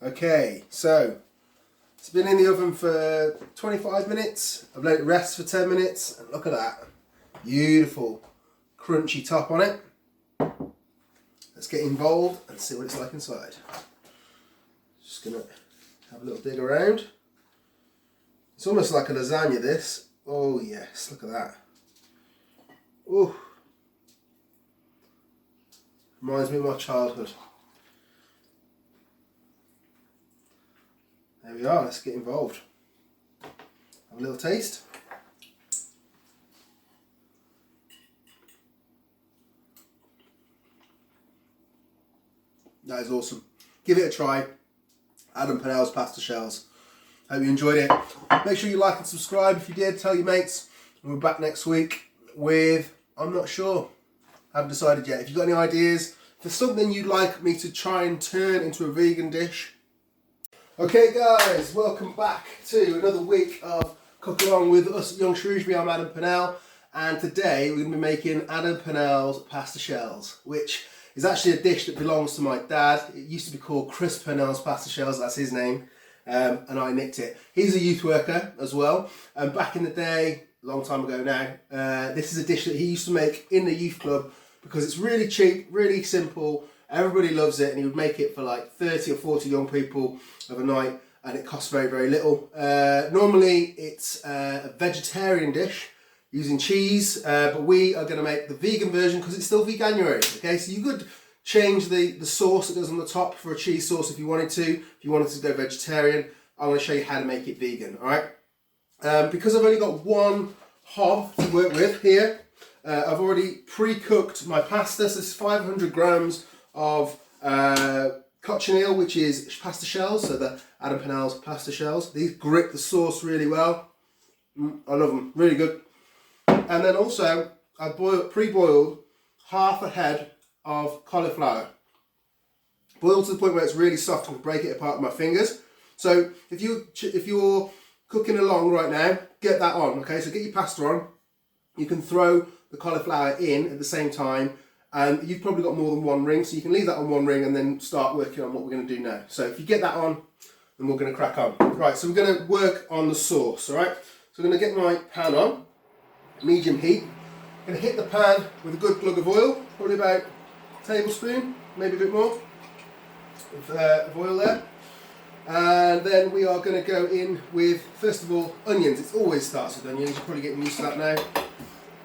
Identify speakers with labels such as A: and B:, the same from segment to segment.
A: Okay, so it's been in the oven for 25 minutes. I've let it rest for 10 minutes, and look at that. Beautiful, crunchy top on it. Let's get involved and see what it's like inside. Just gonna have a little dig around. It's almost like a lasagna, this. Oh yes, look at that. Ooh. Reminds me of my childhood. There we are, let's get involved. Have a little taste. That is awesome. Give it a try. Adam Pennell's pasta shells. Hope you enjoyed it. Make sure you like and subscribe if you did. Tell your mates. And we're back next week with, I'm not sure. Haven't decided yet. If you've got any ideas, if there's something you'd like me to try and turn into a vegan dish. Okay guys, welcome back to another week of Cook Along with us at Young Shrewsbury. I'm Adam Pennell, and today we're going to be making Adam Pennell's pasta shells, which is actually a dish that belongs to my dad. It used to be called Chris Pennell's pasta shells, that's his name, and I nicked it. He's a youth worker as well, and back in the day, a long time ago now, this is a dish that he used to make in the youth club because it's really cheap, really simple. Everybody loves it, and he would make it for like 30 or 40 young people of a night, and it costs very, very little. Normally it's a vegetarian dish using cheese, but we are going to make the vegan version because it's still veganuary. Okay, so you could change the sauce that goes on the top for a cheese sauce if you wanted to. If you wanted to go vegetarian, I'm going to show you how to make it vegan. All right, because I've only got one hob to work with here, I've already pre-cooked my pasta. So this is 500 grams of cochineal, which is pasta shells, so the Adam Pennell's pasta shells. These grip the sauce really well. I love them, really good. And then also I pre-boiled half a head of cauliflower. Boiled to the point where it's really soft and break it apart with my fingers. So if you're cooking along right now, get that on. Okay, so get your pasta on. You can throw the cauliflower in at the same time. And you've probably got more than one ring, so you can leave that on one ring and then start working on what we're going to do now. So if you get that on, then we're going to crack on. Right, so we're going to work on the sauce, all right? So I'm going to get my pan on, medium heat. I'm going to hit the pan with a good glug of oil, probably about a tablespoon, maybe a bit more of oil there. And then we are going to go in with, first of all, onions. It always starts with onions, you're probably getting used to that now.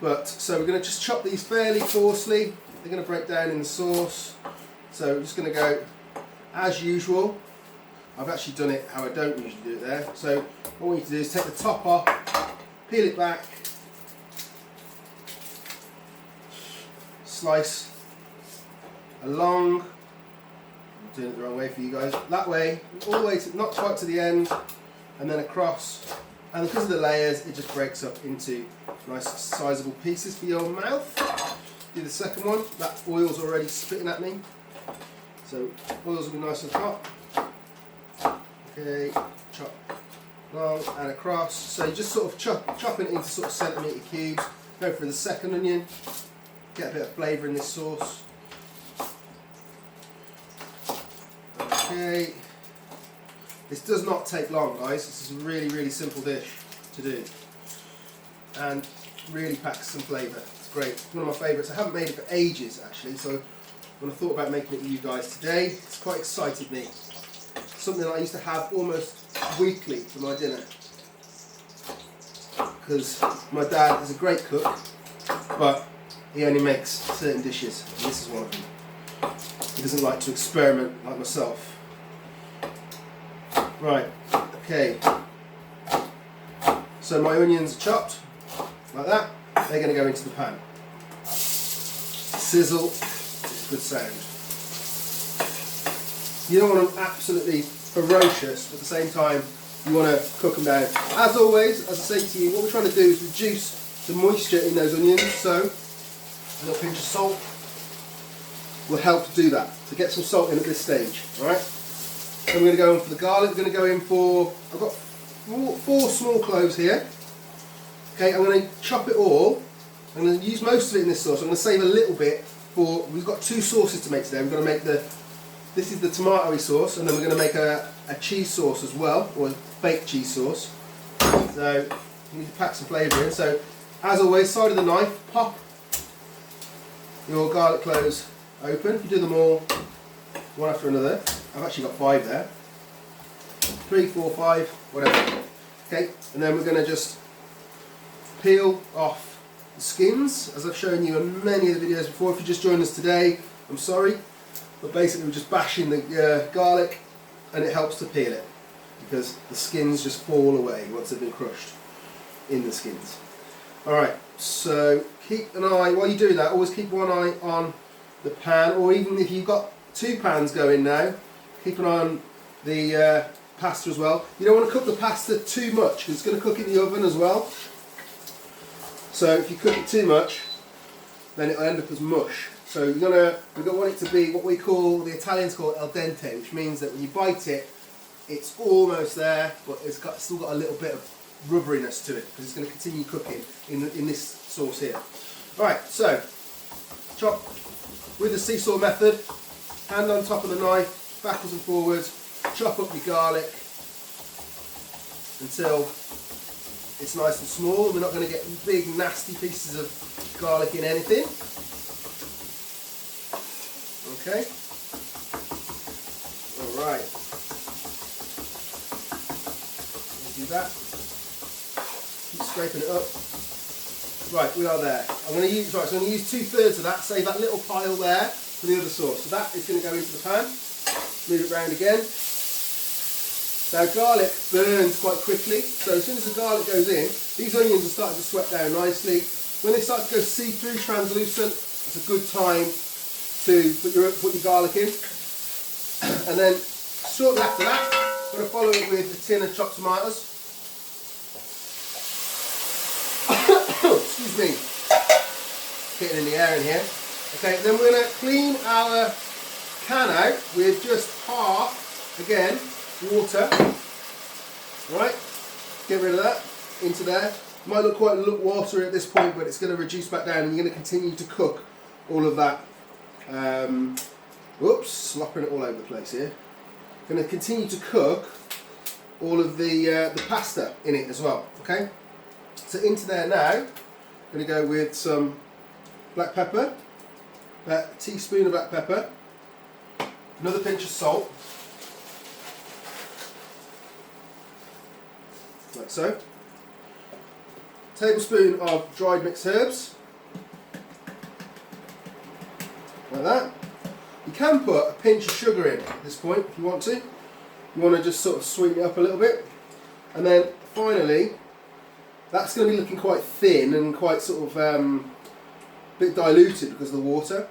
A: But, so we're going to just chop these fairly coarsely. They're going to break down in the sauce. So I'm just going to go as usual. I've actually done it how I don't usually do it there. So what we need to do is take the top off, peel it back, slice along. I'm doing it the wrong way for you guys. That way, all the way to, not quite to the end, and then across. And because of the layers, it just breaks up into nice sizable pieces for your mouth. Do the second one. That oil's already spitting at me, so oils will be nice and hot. Okay, chop long and across. So you just sort of chopping it into sort of centimetre cubes. Go for the second onion. Get a bit of flavour in this sauce. Okay. This does not take long, guys. This is a really, really simple dish to do, and really packs some flavour. It's great. It's one of my favourites. I haven't made it for ages, actually, so when I thought about making it with you guys today, it's quite excited me. Something I used to have almost weekly for my dinner, because my dad is a great cook, but he only makes certain dishes, and this is one of them. He doesn't like to experiment like myself. Right, okay, so my onions are chopped, like that. They're going to go into the pan. Sizzle is a good sound. You don't want them absolutely ferocious, but at the same time you want to cook them down. As always, as I say to you, what we're trying to do is reduce the moisture in those onions, so a little pinch of salt will help to do that. So get some salt in at this stage, alright? Then we're going to go in for the garlic. We're going to go in for, I've got four small cloves here. Okay, I'm going to chop it all. I'm going to use most of it in this sauce. I'm going to save a little bit for, we've got two sauces to make today. We're going to make this this is the tomatoey sauce, and then we're going to make a cheese sauce as well, or a baked cheese sauce. So you need to pack some flavour in. So as always, side of the knife, pop your garlic cloves open. You do them all one after another. I've actually got 5 there. 3, 4, 5, whatever. Okay, and then we're going to just peel off the skins, as I've shown you in many of the videos before. If you just joined us today, I'm sorry, but basically we're just bashing the garlic, and it helps to peel it because the skins just fall away once they've been crushed in the skins. Alright, so keep an eye, while you're doing that, always keep one eye on the pan, or even if you've got 2 pans going now, keep an eye on the pasta as well. You don't want to cook the pasta too much because it's going to cook in the oven as well. So if you cook it too much, then it'll end up as mush. So we're going to want it to be what we call, the Italians call al dente, which means that when you bite it, it's almost there, but it's still got a little bit of rubberiness to it because it's going to continue cooking in this sauce here. Alright, so chop with the seesaw method, hand on top of the knife, backwards and forwards, chop up your garlic until it's nice and small. We're not going to get big nasty pieces of garlic in anything. Okay. Alright. Do that. Keep scraping it up. Right, we are there. I'm going to use 2/3 of that, save that little pile there for the other sauce. So that is going to go into the pan. Move it round again. Now garlic burns quite quickly, so as soon as the garlic goes in, these onions are starting to sweat down nicely. When they start to go see-through, translucent, it's a good time to put your garlic in. And then shortly after that, I'm going to follow it with a tin of chopped tomatoes. Excuse me, getting in the air in here. Okay, then we're going to clean our can out with just half, again, water. Right, get rid of that, into there. Might look quite watery at this point, but it's going to reduce back down, and you're going to continue to cook all of that. Whoops, slopping it all over the place here. Going to continue to cook all of the pasta in it as well. Okay, so into there now. I'm going to go with some black pepper, about a teaspoon of black pepper, another pinch of salt, like so, a tablespoon of dried mixed herbs, like that. You can put a pinch of sugar in at this point if you want to. You want to just sort of sweeten it up a little bit. And then finally, that's going to be looking quite thin and quite sort of a bit diluted because of the water.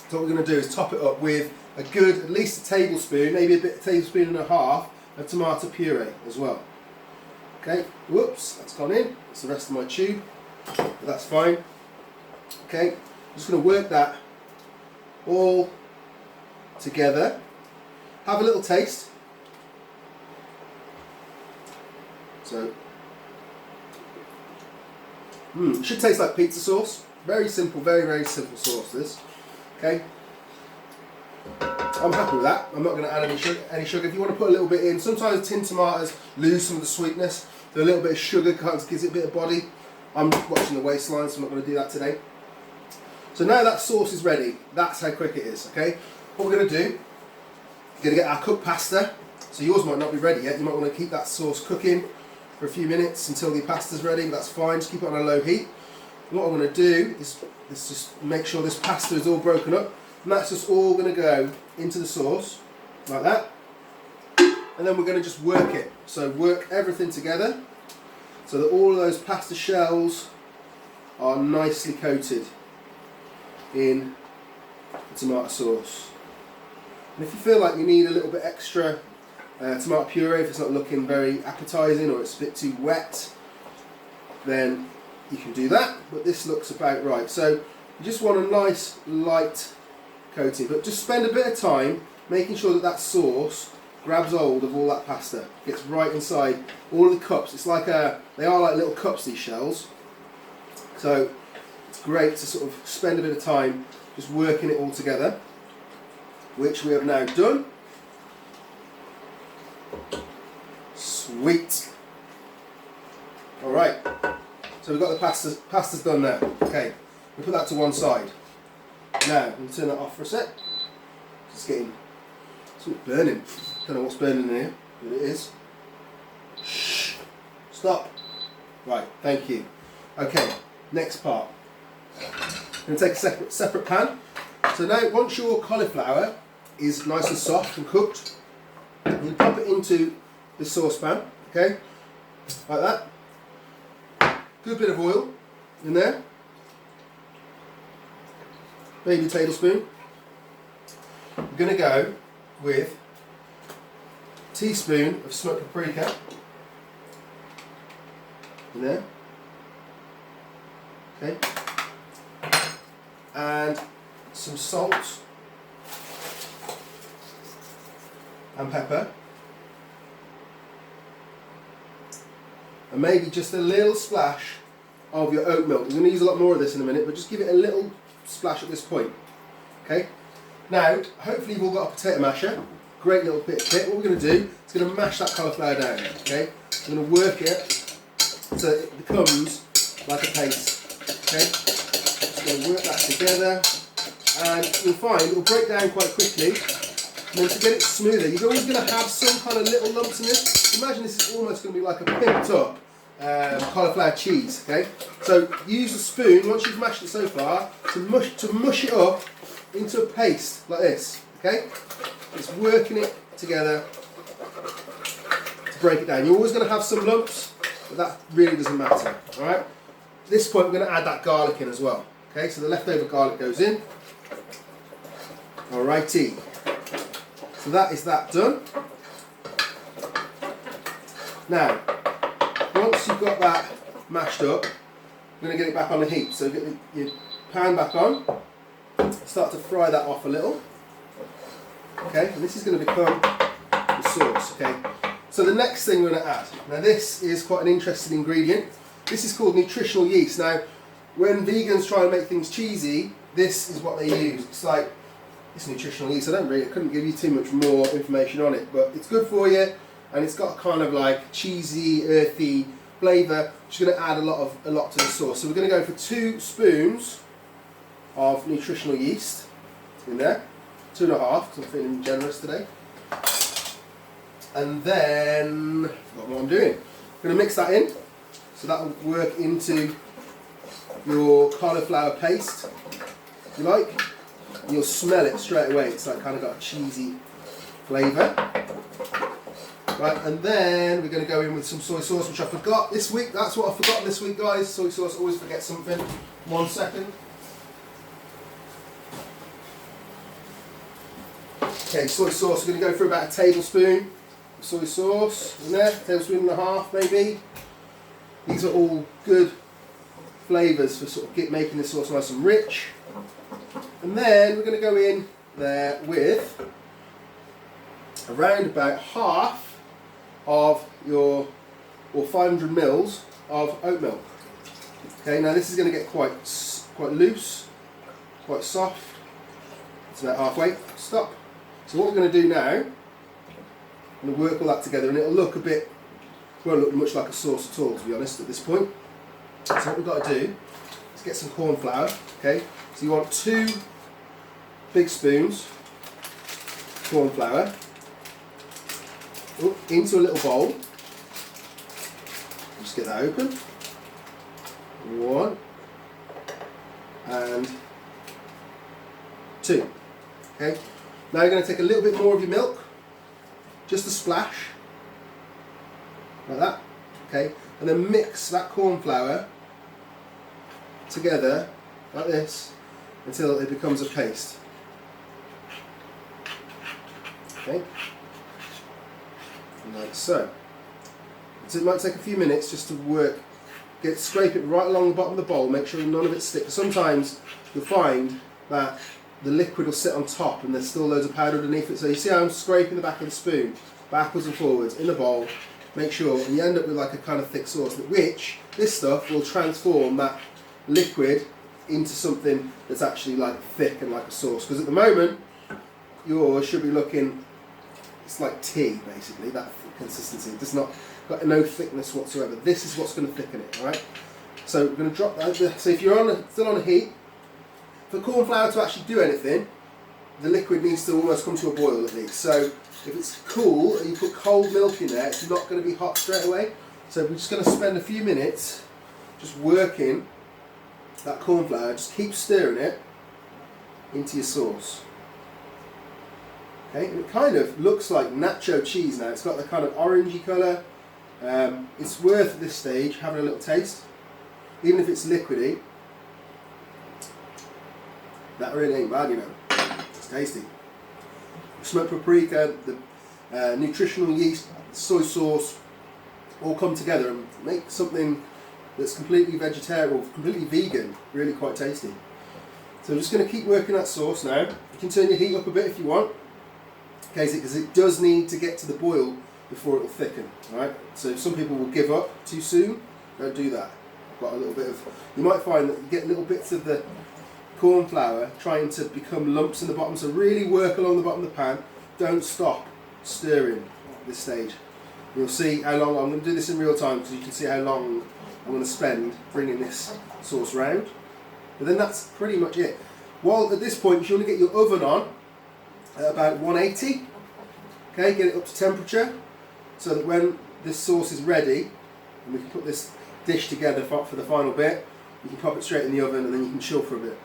A: So what we're going to do is top it up with a good, at least a tablespoon, maybe a tablespoon and a half of tomato puree as well. Okay, whoops, that's gone in. That's the rest of my tube, but that's fine. Okay, I'm just going to work that all together. Have a little taste. So, it should taste like pizza sauce. Very simple, very, very simple sauce this. Okay. I'm happy with that. I'm not going to add any sugar. If you want to put a little bit in, sometimes tinned tomatoes lose some of the sweetness. So a little bit of sugar kind of gives it a bit of body. I'm watching the waistline, so I'm not going to do that today. So now that sauce is ready, that's how quick it is. Okay. What we're going to do, we're going to get our cooked pasta. So yours might not be ready yet. You might want to keep that sauce cooking for a few minutes until the pasta's ready, but that's fine. Just keep it on a low heat. And what I'm going to do is just make sure this pasta is all broken up, and that's just all going to go into the sauce like that. And then we're going to just work it. So work everything together so that all of those pasta shells are nicely coated in the tomato sauce. And if you feel like you need a little bit extra tomato puree, if it's not looking very appetizing or it's a bit too wet, then you can do that, but this looks about right. So you just want a nice light coating, but just spend a bit of time making sure that that sauce grabs hold of all that pasta, gets right inside all of the cups. It's like they are like little cups, these shells. So it's great to sort of spend a bit of time just working it all together. which we have now done. Sweet. Alright, so we've got the pasta's done now. Okay, we put that to one side. Now, we'll turn that off for a sec. It's getting, something burning. Don't know what's burning in here, but it is. Shh. Stop. Right, thank you. Okay, next part. I'm going to take a separate pan. So now, once your cauliflower is nice and soft and cooked, you pop it into the saucepan, okay, like that. Good bit of oil in there. Maybe a tablespoon. We're going to go with a teaspoon of smoked paprika in there. Okay. And some salt and pepper. And maybe just a little splash of your oat milk. We're going to use a lot more of this in a minute, but just give it a little splash at this point. Okay. Now, hopefully you've all got a potato masher. Great little bit of kit. What we're going to do is going to mash that cauliflower down. Okay. We're going to work it so it becomes like a paste. Okay. Just going to work that together, and you'll find it will break down quite quickly. And then to get it smoother, you're always going to have some kind of little lumps in this. Imagine this is almost going to be like a pimped up cauliflower cheese. Okay, so use a spoon once you've mashed it so far to mush it up into a paste like this. Okay, it's working it together to break it down. You're always going to have some lumps, but that really doesn't matter. All right. At this point, we're going to add that garlic in as well. Okay, so the leftover garlic goes in. Alrighty. So that is that done. Now, once you've got that mashed up, we're going to get it back on the heat. So get your pan back on, start to fry that off a little. Okay, and this is going to become the sauce. Okay, so the next thing we're going to add. Now this is quite an interesting ingredient. This is called nutritional yeast. Now, when vegans try and make things cheesy, this is what they use. It's like, it's nutritional yeast. I couldn't give you too much more information on it, but it's good for you, and it's got kind of like cheesy, earthy flavour, which is going to add a lot to the sauce. So we're going to go for 2 spoons of nutritional yeast in there, 2.5, because I'm feeling generous today. And then, I forgot what I'm doing. I'm going to mix that in, so that will work into your cauliflower paste, if you like. You'll smell it straight away. It's like kind of got a cheesy flavour. Right, and then we're going to go in with some soy sauce, which I forgot this week. That's what I've forgotten this week, guys. Soy sauce, always forget something. 1 second. Okay, soy sauce. We're going to go for about a tablespoon of soy sauce in there. 1.5 tablespoons maybe. These are all good flavours for sort of making this sauce nice and rich. And then we're going to go in there with around about half of your, or 500 mils of oat milk. Okay, now this is going to get quite loose, quite soft. It's about halfway. Stop. So what we're going to do now, I'm going to work all that together, and it'll look a bit, won't look much like a sauce at all, to be honest, at this point. So what we've got to do is get some corn flour. Okay, so you want 2 big spoons corn flour into a little bowl. Just get that open. 1 and 2. Okay. Now you're going to take a little bit more of your milk, just a splash, like that. Okay, and then mix that corn flour together like this until it becomes a paste. Okay, like so. So it might take a few minutes just to scrape it right along the bottom of the bowl, make sure none of it sticks. Sometimes you'll find that the liquid will sit on top and there's still loads of powder underneath it. So you see how I'm scraping the back of the spoon backwards and forwards in the bowl, make sure, and you end up with like a kind of thick sauce, which this stuff will transform that liquid into something that's actually like thick and like a sauce. Because at the moment, yours should be looking, it's like tea basically, that consistency. It does not, got no thickness whatsoever. This is what's going to thicken it, alright? So we're going to drop that. So if you're still on a heat, for cornflour to actually do anything, the liquid needs to almost come to a boil at least. So if it's cool and you put cold milk in there, it's not going to be hot straight away. So we're just going to spend a few minutes just working that cornflour. Just keep stirring it into your sauce. Okay, and it kind of looks like nacho cheese now. It's got the kind of orangey colour. It's worth at this stage having a little taste, even if it's liquidy. That really ain't bad, you know. It's tasty. Smoked paprika, the nutritional yeast, soy sauce, all come together and make something that's completely vegetarian or completely vegan, really quite tasty. So I'm just going to keep working that sauce now. You can turn your heat up a bit if you want, because it does need to get to the boil before it will thicken. Right? So some people will give up too soon. Don't do that. Got a little bit of. You might find that you get little bits of the corn flour trying to become lumps in the bottom. So really work along the bottom of the pan. Don't stop stirring at this stage. You'll see how long I'm going to do this in real time, because you can see how long I'm going to spend bringing this sauce round. But then that's pretty much it. While at this point you want to get your oven on at about 180. Okay, get it up to temperature so that when this sauce is ready and we can put this dish together for the final bit, you can pop it straight in the oven and then you can chill for a bit.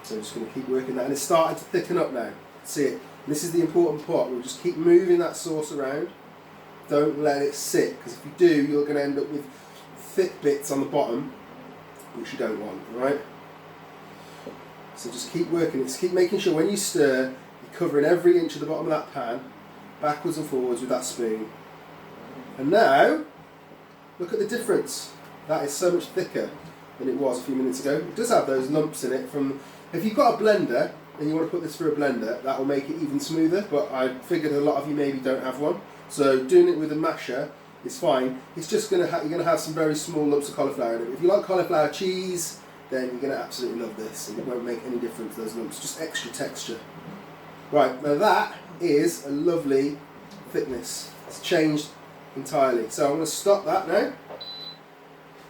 A: So I'm just going to keep working that, and it's starting to thicken up now. See it? And this is the important part. We'll just keep moving that sauce around. Don't let it sit, because if you do, you're going to end up with thick bits on the bottom, which you don't want, right? So just keep working it. Just keep making sure when you stir, you're covering every inch of the bottom of that pan, backwards and forwards with that spoon. And now, look at the difference. That is so much thicker than it was a few minutes ago. It does have those lumps in it from. If you've got a blender and you want to put this through a blender, that will make it even smoother, but I figured a lot of you maybe don't have one. So doing it with a masher is fine. It's just you're going to have some very small lumps of cauliflower in it. If you like cauliflower cheese, then you're going to absolutely love this, and it won't make any difference, those lumps, just extra texture. Right, now that is a lovely thickness. It's changed entirely. So I'm going to stop that now.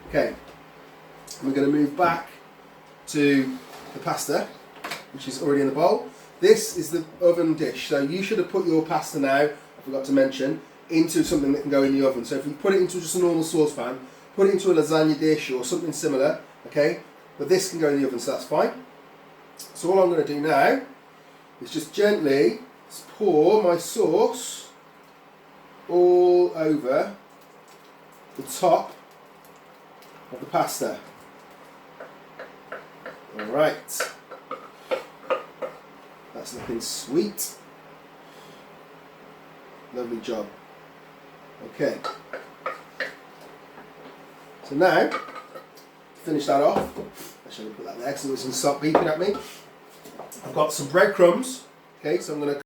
A: Okay, we're going to move back to the pasta, which is already in the bowl. This is the oven dish, so you should have put your pasta now, I forgot to mention, into something that can go in the oven. So if you put it into just a normal saucepan, put it into a lasagna dish or something similar, okay? But this can go in the oven, so that's fine. So all I'm going to do now is just gently pour my sauce all over the top of the pasta. Alright, that's looking sweet. Lovely job. Okay, so now to finish that off, I should put that there because it was going to start beeping at me. I've got some breadcrumbs. Okay, so I'm going to